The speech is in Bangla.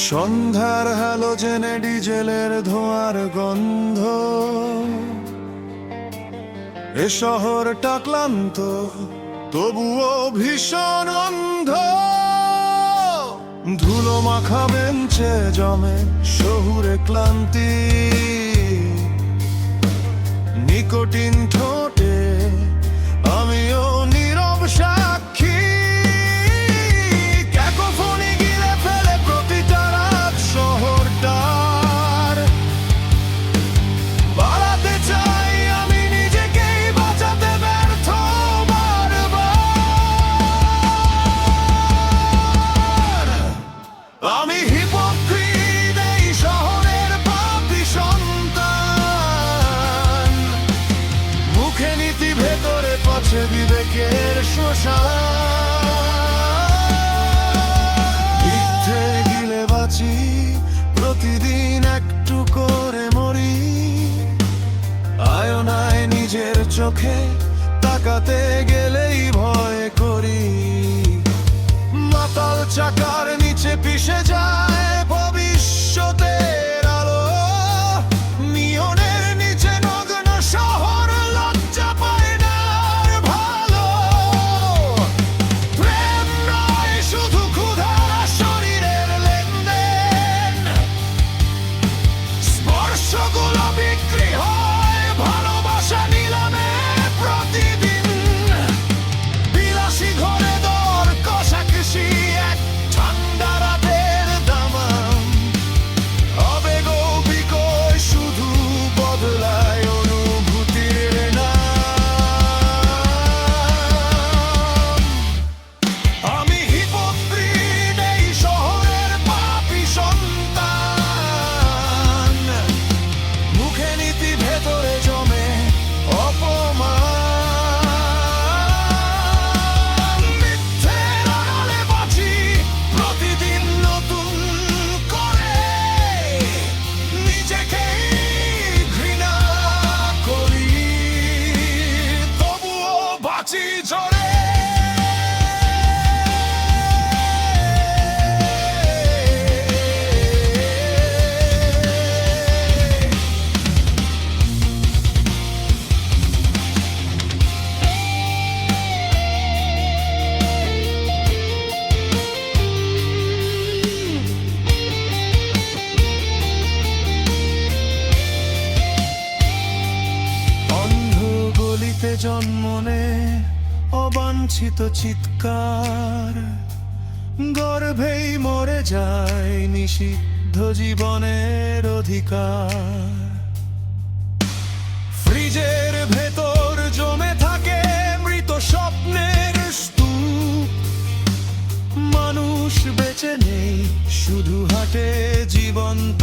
সন্ধ্যার হ্যালোজেনে ডিজেলের ধোঁয়ার গন্ধ, এ শহরটা ক্লান্ত তবুও ভীষণ অন্ধ। ধুলো মাখা বেঞ্চে জমে শহুরে ক্লান্তি, নিকোটিন ঠোঁটে আমিও নীরব সাক্ষী। ক্যাকোফোনি গিলে ফেলে প্রতিটা রাত শহরটার। বাড়াতে চাই আমি নিজেকেই, বাঁচাতে ব্যর্থ বারবার। আমি হিপোক্রিট, এই শহরের পাপী সন্তান। মুখে নীতি, ভেতরে পছে বিবেকের শ্মশান। মিথ্যে গিলে বাঁচি, প্রতিদিন একটু করে মরি। আয়নায় নিজের চোখে তাকাতে গেলেই ভয় করি। মাতাল চাকার নিচে পিষে যায় ভবিষ্যতের আলো। নিয়নের নিচে নগ্ন শহর লজ্জা পায় না আর ভালো। প্রেম নয় শুধু ক্ষুধা, শরীরের লেনদেন। স্পর্শগুলো বিক্রি হয়, ভালোবাসা নিলামে প্রতিদিন। বিলাসী ঘরে দর কষাকষি, এক ঠান্ডা রাতের দামাম। আবেগ ও বিকয় শুধু বদলায় অনুভূতির নাম। আমি হিপোক্রিট, এই শহরের পাপী সন্তান। মুখে নীতি, ভেতরে জমে অপমান। মিথ্যের আড়ালে বাঁচি, প্রতিদিন নতুন করে। নিজেকেই ঘৃণা করি, তবুও বাঁচি ঝরে। অন্ধ গলিতে জন্ম নে অবাঞ্ছিত চিৎকার। গর্ভেই মরে যায় নিষিদ্ধ জীবনের অধিকার। ফ্রিজের ভেতর জমে থাকে মৃত স্বপ্নের স্তূপ। মানুষ বেঁচে নেই, শুধু হাঁটে জীবন্ত